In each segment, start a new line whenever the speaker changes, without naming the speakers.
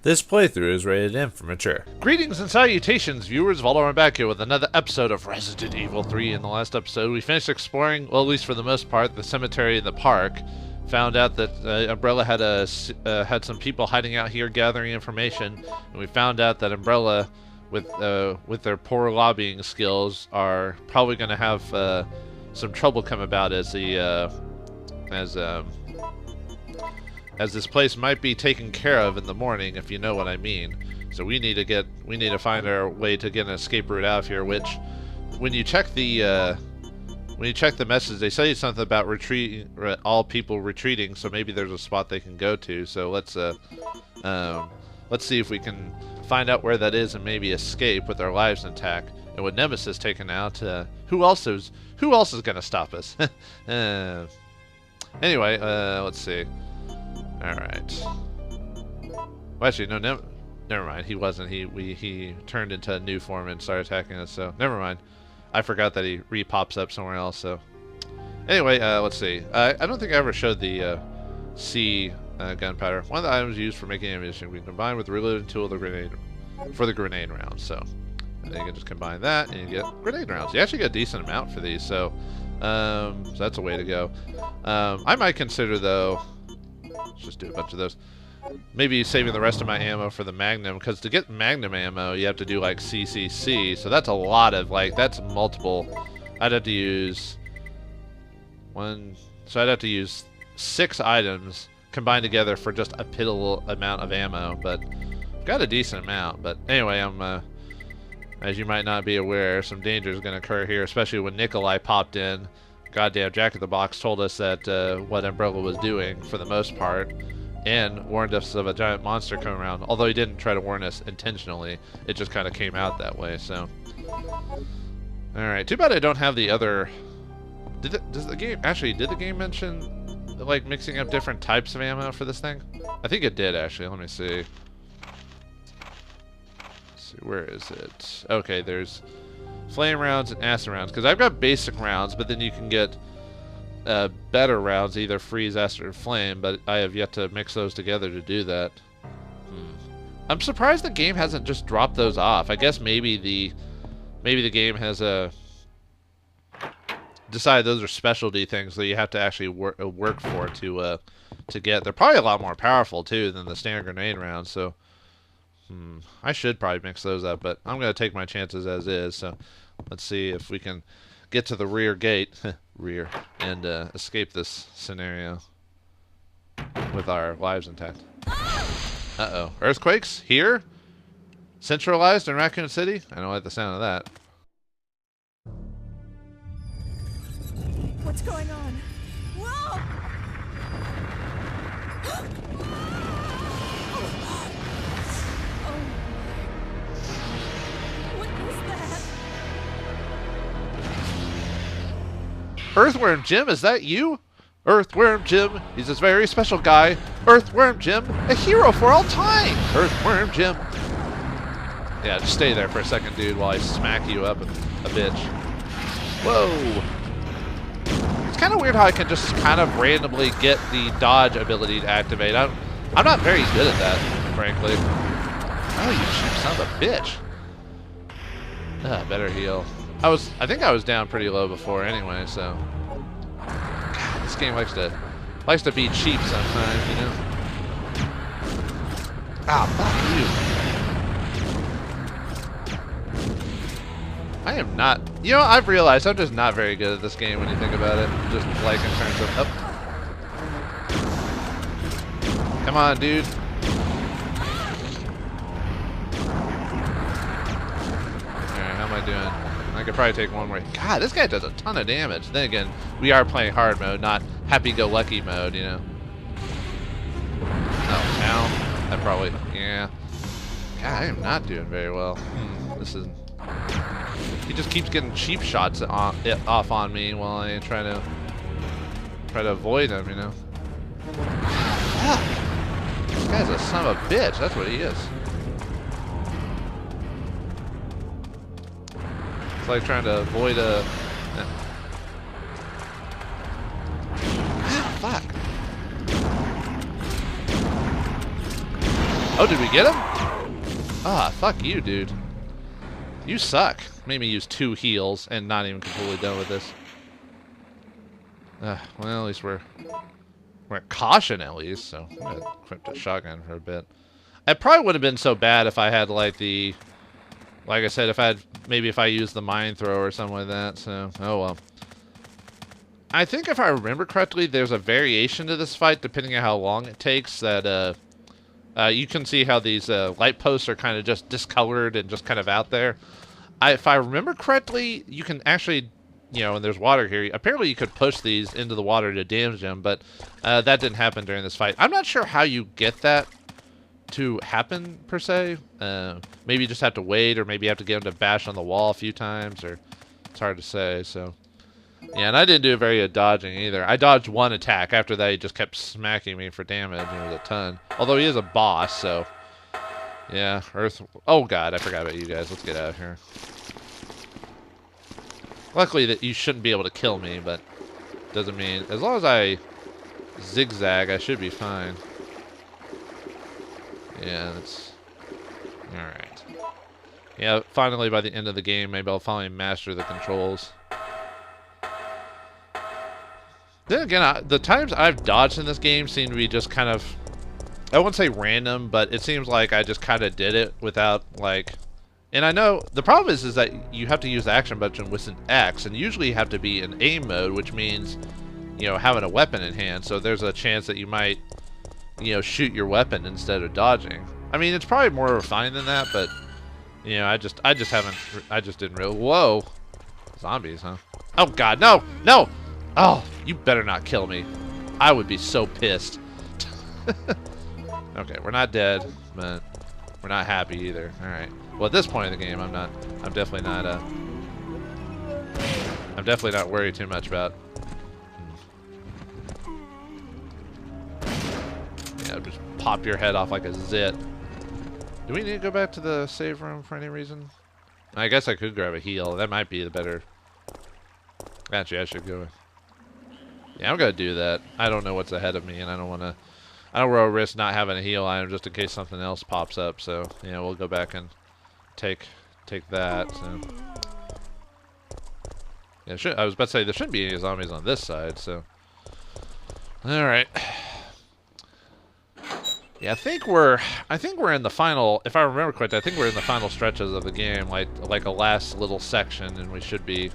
This playthrough is rated M for mature.
Greetings and salutations, viewers. Vauldemare back here with another episode of Resident Evil 3. In the last episode, we finished exploring, well, at least for the most part, the cemetery in the park. Found out that Umbrella had some people hiding out here gathering information, and we found out that Umbrella, with their poor lobbying skills, are probably going to have some trouble come about as this place might be taken care of in the morning, if you know what I mean. So we need to find our way to get an escape route out of here. Which, when you check the message, they say something about retreating, all people retreating. So maybe there's a spot they can go to. So let's see if we can find out where that is and maybe escape with our lives intact. And with Nemesis taken out, who else is gonna stop us? Anyway, let's see. Alright. Well, actually, no, never mind. He wasn't. He turned into a new form and started attacking us, so never mind. I forgot that he re-pops up somewhere else, so... Anyway, let's see. I don't think I ever showed the C gunpowder. One of the items used for making ammunition. We can combine with the reloading tool of the grenade for the grenade rounds, so... And then you can just combine that, and you get grenade rounds. You actually get a decent amount for these, so that's a way to go. I might consider, though... Let's just do a bunch of those. Maybe saving the rest of my ammo for the Magnum, because to get Magnum ammo, you have to do like CCC, so that's a lot of, like, that's multiple. I'd have to use so I'd have to use 6 items combined together for just a pitiful amount of ammo, but I've got a decent amount. But anyway, as you might not be aware, some danger is going to occur here, especially when Nikolai popped in. Goddamn Jack-in-the-Box told us that what Umbrella was doing for the most part, and warned us of a giant monster coming around. Although he didn't try to warn us intentionally, it just kind of came out that way. So, all right. Too bad I don't have the other. Did the game mention like mixing up different types of ammo for this thing? I think it did actually. Let me see. Let's see, where is it? Okay, there's flame rounds and acid rounds, because I've got basic rounds, but then you can get better rounds, either freeze, acid, or flame, but I have yet to mix those together to do that. I'm surprised the game hasn't just dropped those off. I guess maybe the game has decided those are specialty things that you have to actually work for to get. They're probably a lot more powerful too than the standard grenade rounds, so I should probably mix those up, but I'm going to take my chances as is. So let's see if we can get to the rear gate, and escape this scenario with our lives intact. Uh-oh. Earthquakes? Here? Centralized in Raccoon City? I don't like the sound of that.
What's going on? Whoa!
Earthworm Jim, is that you? Earthworm Jim, he's this very special guy. Earthworm Jim, a hero for all time. Earthworm Jim. Yeah, just stay there for a second, dude, while I smack you up a bitch. Whoa. It's kind of weird how I can just kind of randomly get the dodge ability to activate. I'm not very good at that, frankly. Oh, you cheap son of a bitch. Better heal. I think I was down pretty low before anyway, so. God, this game likes to be cheap sometimes, you know. Ah, fuck you. I am not. You know, I've realized I'm just not very good at this game when you think about it. Just like in terms of. Oh. Come on, dude. Alright, how am I doing? I could probably take one more. God, this guy does a ton of damage. Then again, we are playing hard mode, not happy-go-lucky mode, you know. Oh, now that probably, yeah. God, I am not doing very well. This is. He just keeps getting cheap shots off on me while I try to avoid him, you know. Ah, this guy's a son of a bitch. That's what he is. Like trying to avoid a. Ah, fuck. Oh, did we get him? Ah, fuck you, dude. You suck. Made me use 2 heals and not even completely done with this. Well, at least we're at caution at least, so I'm gonna equip the shotgun for a bit. It probably would have been so bad if I had like I said, if I used the mine throw or something like that, so, oh well. I think if I remember correctly, there's a variation to this fight depending on how long it takes that, you can see how these light posts are kind of just discolored and just kind of out there. If I remember correctly, you can actually, you know, when there's water here, apparently you could push these into the water to damage them, but that didn't happen during this fight. I'm not sure how you get that to happen, per se. Maybe you just have to wait, or maybe you have to get them to bash on the wall a few times, or it's hard to say, so. Yeah, and I didn't do very good dodging either. I dodged 1 attack. After that, he just kept smacking me for damage. It was a ton. Although he is a boss, so... Yeah, Oh, God, I forgot about you guys. Let's get out of here. Luckily, that you shouldn't be able to kill me, but... Doesn't mean... As long as I zigzag, I should be fine. Yeah, that's... Alright. Yeah, finally, by the end of the game, maybe I'll finally master the controls. Then again, the times I've dodged in this game seem to be just kind of, I wouldn't say random, but it seems like I just kind of did it without, like, and I know, the problem is that you have to use the action button with an X, and usually you have to be in aim mode, which means, you know, having a weapon in hand, so there's a chance that you might, you know, shoot your weapon instead of dodging. I mean, it's probably more refined than that, but, you know, I just didn't really, whoa, zombies, huh? Oh, God, no, no! Oh, you better not kill me. I would be so pissed. Okay, we're not dead, but we're not happy either. Alright. Well, at this point in the game, I'm definitely not worried too much about. Yeah, just pop your head off like a zit. Do we need to go back to the save room for any reason? I guess I could grab a heal. That might be the better. Actually, I should go. Yeah, I'm gonna do that. I don't know what's ahead of me, and I don't want to risk not having a heal item just in case something else pops up. So yeah, we'll go back and take that. So. Yeah, I was about to say there shouldn't be any zombies on this side. So all right. Yeah, I think we're in the final. If I remember correctly, I think we're in the final stretches of the game, like a last little section, and we should be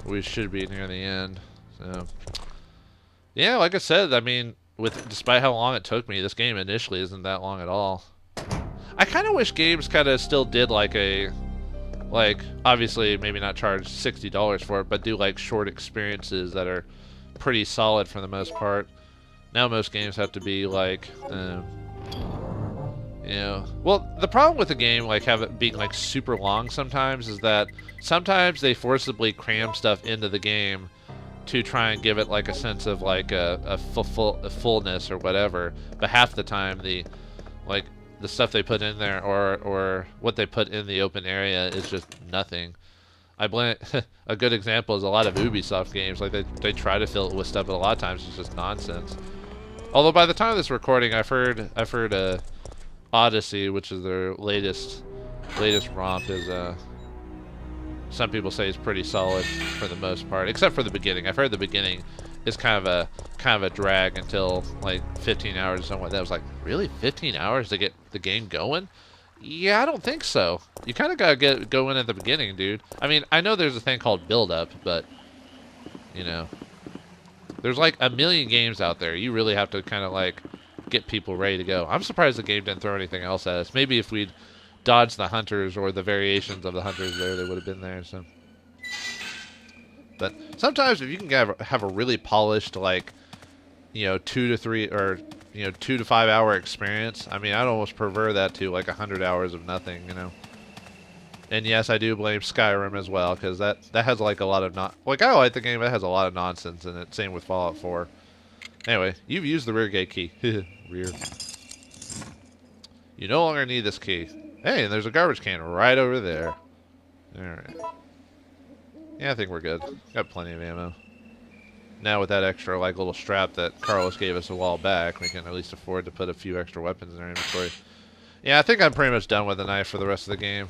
near the end. So. Yeah, like I said, I mean, despite how long it took me, this game initially isn't that long at all. I kind of wish games kind of still did like obviously maybe not charge $60 for it, but do like short experiences that are pretty solid for the most part. Now most games have to be like, you know, well, the problem with the game, like have it being like super long sometimes, is that sometimes they forcibly cram stuff into the game to try and give it like a sense of like a fullness or whatever, but half the time the stuff they put in there or what they put in the open area is just nothing. I blame a good example is a lot of Ubisoft games. Like they try to fill it with stuff, but a lot of times it's just nonsense. Although by the time of this recording, I've heard Odyssey, which is their latest romp, is some people say it's pretty solid for the most part, except for the beginning. I've heard the beginning is kind of a drag until like 15 hours or something like that. I was like, really, 15 hours to get the game going? Yeah, I don't think so. You kind of gotta go in at the beginning, dude. I mean, I know there's a thing called build-up, but you know, there's like a million games out there. You really have to kind of like get people ready to go. I'm surprised the game didn't throw anything else at us. Maybe if we'd dodged the hunters or the variations of the hunters there, they would have been there. So, but sometimes if you can have a really polished, like, you know, 2 to 3 or 2 to 5 hour experience, I mean, I'd almost prefer that to like 100 hours of nothing, you know. And yes, I do blame Skyrim as well, because that has like a lot of I like the game, but it has a lot of nonsense in it. Same with Fallout 4. Anyway, you've used the rear gate key. Rear. You no longer need this key. Hey, and there's a garbage can right over there. Alright. Yeah, I think we're good. Got plenty of ammo. Now with that extra like little strap that Carlos gave us a while back, we can at least afford to put a few extra weapons in our inventory. Yeah, I think I'm pretty much done with the knife for the rest of the game.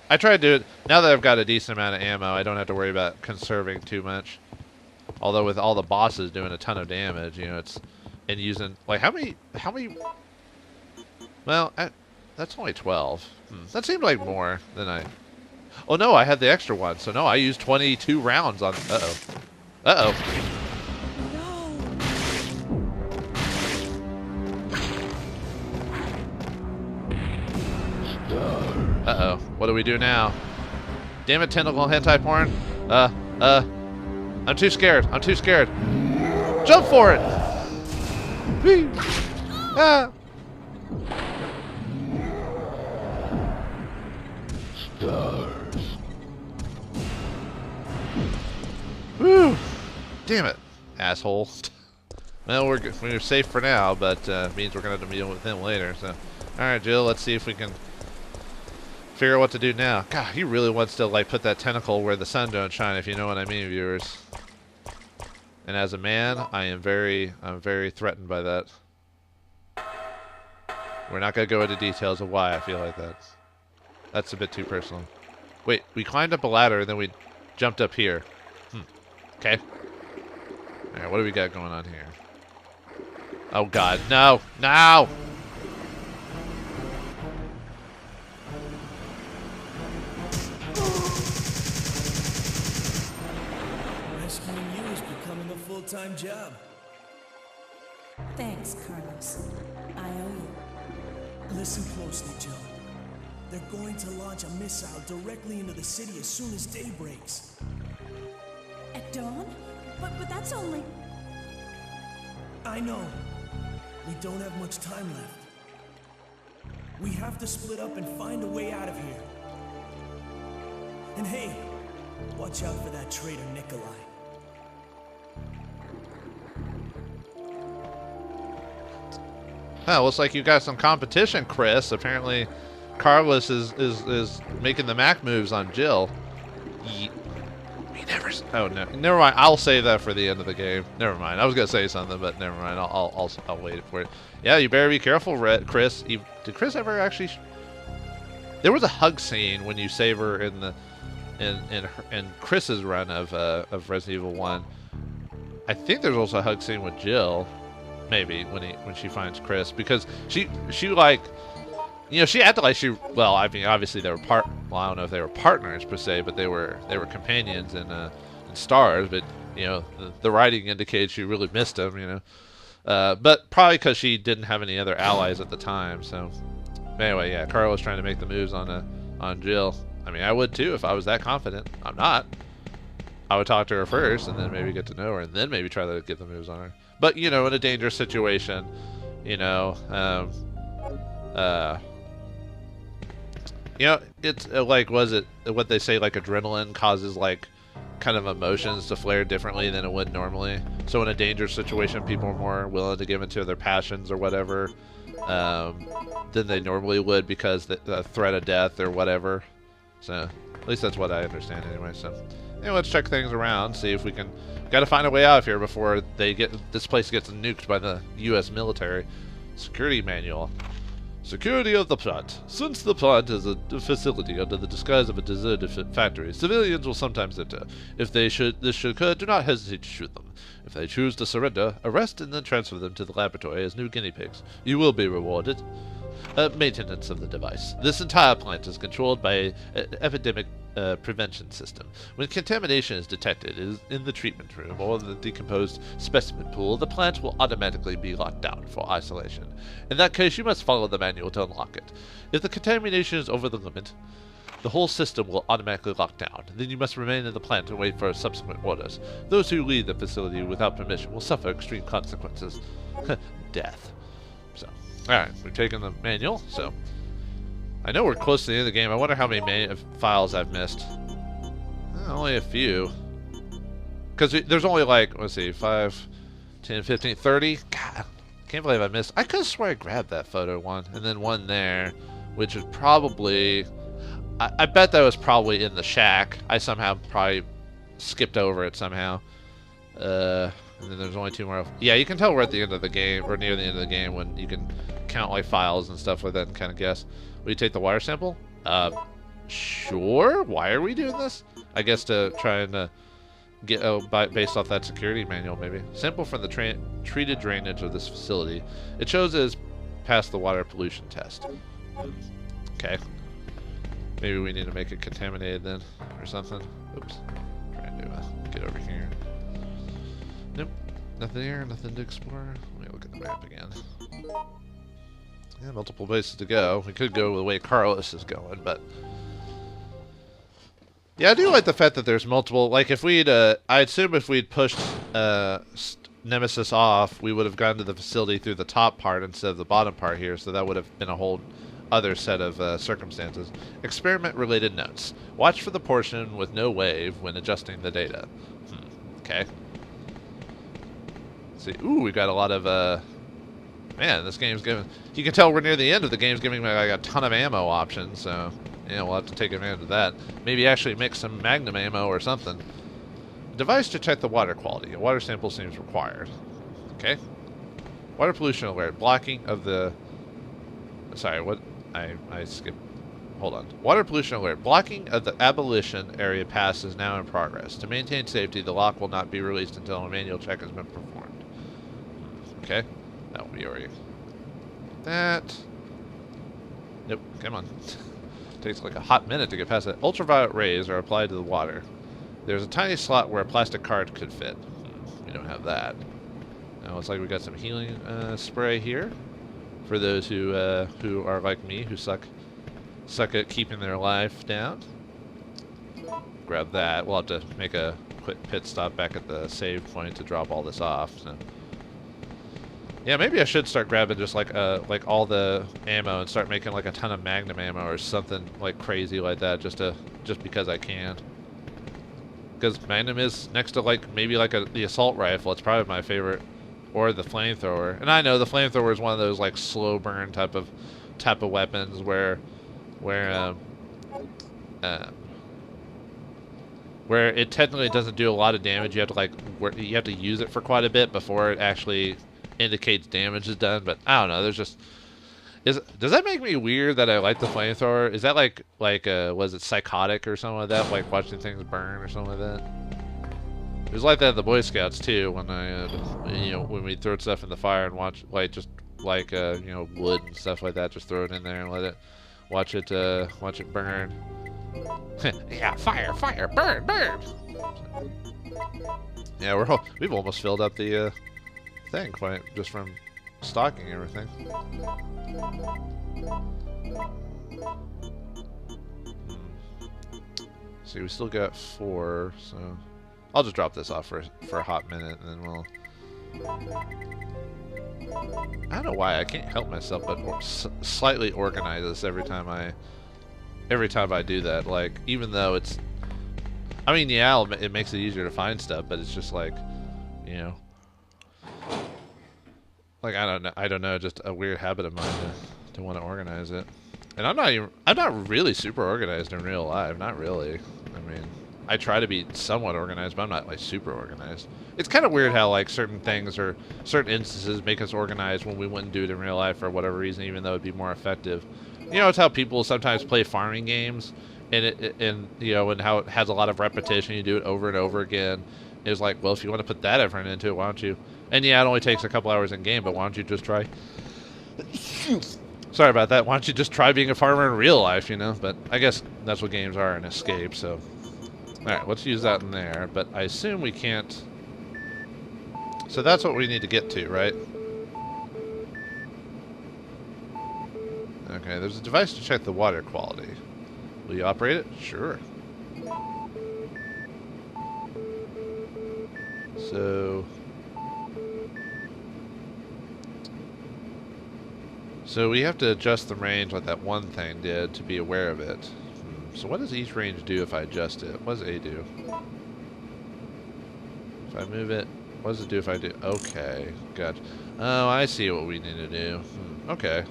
I try to do it now that I've got a decent amount of ammo. I don't have to worry about conserving too much. Although with all the bosses doing a ton of damage, you know, it's and using like how many? Well, that's only 12. That seemed like more than I. Oh no, I had the extra one, so no, I used 22 rounds on. Uh oh. Uh-oh. What do we do now? Damn it, tentacle hentai porn. I'm too scared. I'm too scared. Jump for it! Whee! Ah! Woo! Damn it, asshole. Well, we're safe for now, but means we're gonna have to deal with him later. So, all right, Jill. Let's see if we can figure out what to do now. God, he really wants to like put that tentacle where the sun don't shine, if you know what I mean, viewers. And as a man, I'm very threatened by that. We're not gonna go into details of why I feel like that. That's a bit too personal. Wait, we climbed up a ladder and then we jumped up here. Okay. All right, what do we got going on here? Oh God, no, no!
Rescuing you is becoming a full-time job.
Thanks, Carlos. I owe you.
Listen closely, Jill. They're going to launch a missile directly into the city as soon as day breaks.
At dawn? But that's only...
I know. We don't have much time left. We have to split up and find a way out of here. And hey, watch out for that traitor Nikolai.
Oh, looks like you got some competition, Chris. Apparently, Carlos is making the Mac moves on Jill. We never. Oh no, never mind. I'll save that for the end of the game. Never mind. I was gonna say something, but never mind. I'll wait for it. Yeah, you better be careful, Chris. Did Chris ever actually? There was a hug scene when you save her in the in Chris's run of Resident Evil 1. I think there's also a hug scene with Jill. Maybe when she finds Chris, because she like, you know, she acted like she, well, I mean, obviously they were well, I don't know if they were partners per se, but they were companions in Stars, but you know, the writing indicates she really missed him, you know, but probably because she didn't have any other allies at the time. So anyway, yeah, Carl trying to make the moves on Jill. I mean, I would too if I was that confident. I'm not. I would talk to her first and then maybe get to know her and then maybe try to get the moves on her. But, you know, in a dangerous situation, you know, it's like, was it what they say, like adrenaline causes like kind of emotions to flare differently than it would normally. So in a dangerous situation, people are more willing to give into their passions or whatever than they normally would because the threat of death or whatever. So at least that's what I understand anyway. So anyway, let's check things around, see if we can. Got to find a way out of here before this place gets nuked by the U.S. military. Security manual. Security of the plant. Since the plant is a facility under the disguise of a deserted factory, civilians will sometimes enter. If this should occur, do not hesitate to shoot them. If they choose to surrender, arrest and then transfer them to the laboratory as new guinea pigs. You will be rewarded. Maintenance of the device. This entire plant is controlled by an epidemic prevention system. When contamination is detected in the treatment room or the decomposed specimen pool, the plant will automatically be locked down for isolation. In that case, you must follow the manual to unlock it. If the contamination is over the limit, the whole system will automatically lock down. Then you must remain in the plant and wait for subsequent orders. Those who leave the facility without permission will suffer extreme consequences. Death. So, alright, we've taken the manual, so I know we're close to the end of the game. I wonder how many files I've missed. Only a few. Because there's only like, let's see, 5, 10, 15, 30. God, can't believe I missed. I could swear I grabbed that photo one. And then one there, which is probably... I bet that was probably in the shack. I somehow probably skipped over it somehow. And then there's only 2 more. Yeah, you can tell we're at the end of the game, or near the end of the game, when you can count like files and stuff like that and kind of guess. Will you take the water sample? Sure. Why are we doing this? I guess to try and get based off that security manual, maybe. Sample from the treated drainage of this facility. It shows it has passed the water pollution test. Okay. Maybe we need to make it contaminated then, or something. Oops. Trying to get over here. Nope. Nothing here. Nothing to explore. Let me look at the map again. Yeah, multiple places to go. We could go the way Carlos is going, but yeah, I do like the fact that there's multiple. Like if we'd, I assume if we'd pushed Nemesis off, we would have gone to the facility through the top part instead of the bottom part here. So that would have been a whole other set of circumstances. Experiment-related notes. Watch for the portion with no wave when adjusting the data. Okay. Let's see. Ooh, we got a lot of. Man, this game's giving... You can tell we're near the end of the game's giving me like a ton of ammo options, so... Yeah, we'll have to take advantage of that. Maybe actually mix some Magnum ammo or something. Device to check the water quality. A water sample seems required. Okay. Water pollution alert. Blocking of the... Sorry, what... I skipped... Hold on. Water pollution alert. Blocking of the abolition area pass is now in progress. To maintain safety, the lock will not be released until a manual check has been performed. Okay. No, we already... That... Nope, come on. Takes like a hot minute to get past that. Ultraviolet rays are applied to the water. There's a tiny slot where a plastic card could fit. We don't have that. Now looks like we got some healing spray here. For those who are like me, who suck at keeping their life down. Grab that. We'll have to make a quick pit stop back at the save point to drop all this off. So. Yeah, maybe I should start grabbing just like all the ammo and start making like a ton of Magnum ammo or something like crazy like that, just because I can. Because Magnum is next to like maybe like the assault rifle. It's probably my favorite, or the flamethrower. And I know the flamethrower is one of those like slow burn type of weapons where it technically doesn't do a lot of damage. You have to you have to use it for quite a bit before it actually indicates damage is done. But I don't know. There's just does that make me weird that I like the flamethrower? Is that like was it psychotic or something like that? Like watching things burn or something like that? It was like that in the Boy Scouts too. When when we throw stuff in the fire and watch wood and stuff like that, just throw it in there and watch it burn. Yeah, fire, burn. Yeah, we've almost filled up the thing just from stocking everything. See, we still got 4, so I'll just drop this off for a hot minute, and then we'll. I don't know why I can't help myself but slightly organize this every time I do that. Like, even though it's, I mean, yeah, it makes it easier to find stuff, but it's just like, like I don't know, just a weird habit of mine to want to organize it. And I'm not really super organized in real life, not really. I mean, I try to be somewhat organized, but I'm not like super organized. It's kind of weird how like certain things or certain instances make us organized when we wouldn't do it in real life for whatever reason, even though it'd be more effective. It's how people sometimes play farming games, and how it has a lot of repetition. You do it over and over again. It's like, well, if you want to put that effort into it, why don't you? And yeah, it only takes a couple hours in game, but why don't you just try? Sorry about that. Why don't you just try being a farmer in real life? But I guess that's what games are, an escape. So, all right, let's use that in there. But I assume we can't. So that's what we need to get to, right? Okay, there's a device to check the water quality. Will you operate it? Sure. So we have to adjust the range like that one thing did to be aware of it. So what does each range do if I adjust it? What does A do? If I move it, what does it do if I do? Okay, gotcha. Oh, I see what we need to do. Okay.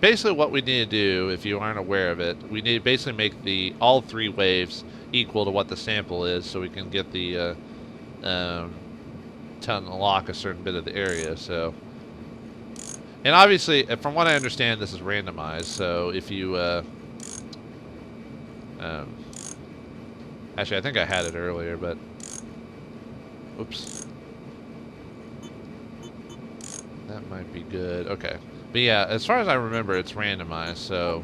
Basically what we need to do, if you aren't aware of it, we need to basically make all 3 waves equal to what the sample is, so we can get the to unlock a certain bit of the area. So And obviously, from what I understand, this is randomized. So if you, actually, I think I had it earlier, but oops, that might be good. Okay, but yeah, as far as I remember, it's randomized. So,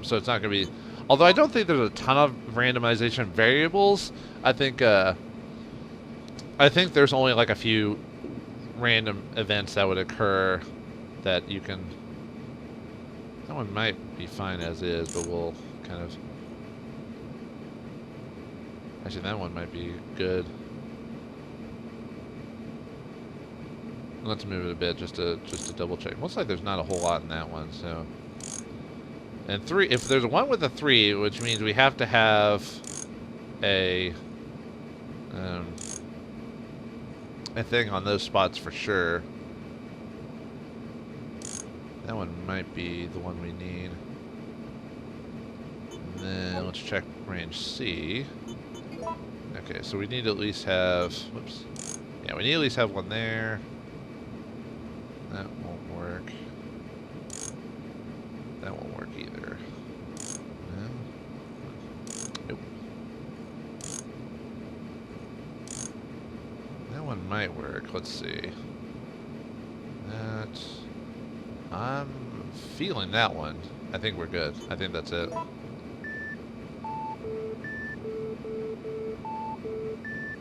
so it's not gonna be. Although I don't think there's a ton of randomization variables. I think there's only like a few random events that would occur that you can. That one might be fine as is, but we'll kind of. Actually, that one might be good. Let's move it a bit just to double check. Looks like there's not a whole lot in that one, so. And 3, if there's one with a 3, which means we have to have a thing on those spots for sure. That one might be the one we need. And then let's check range C. Okay, so we need to at least have, whoops. Yeah, we need to at least have one there. That won't work. That won't work either. No. Nope. That one might work. Let's see. That. I'm feeling that one. I think we're good. I think that's it.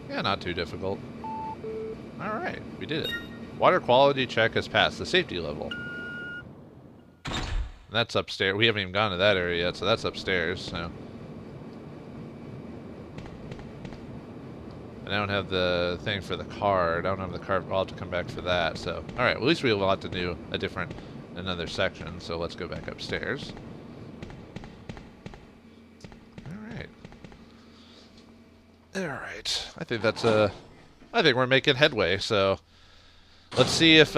Yeah, not too difficult. Alright, we did it. Water quality check has passed the safety level. And that's upstairs. We haven't even gone to that area yet, so that's upstairs, so. And I don't have the thing for the card. I don't have the card. I'll have to come back for that, so. Alright, well, at least we have a lot to do. Another section, so let's go back upstairs. Alright. I think that's I think we're making headway, so let's see if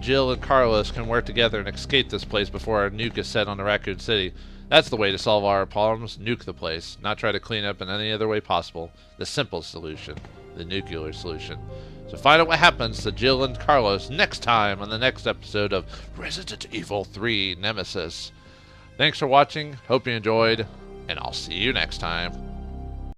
Jill and Carlos can work together and escape this place before our nuke is set on the Raccoon City. That's the way to solve our problems. Nuke the place. Not try to clean up in any other way possible. The simple solution. The nuclear solution. So find out what happens to Jill and Carlos next time on the next episode of Resident Evil 3 Nemesis. Thanks for watching. Hope you enjoyed. And I'll see you next time.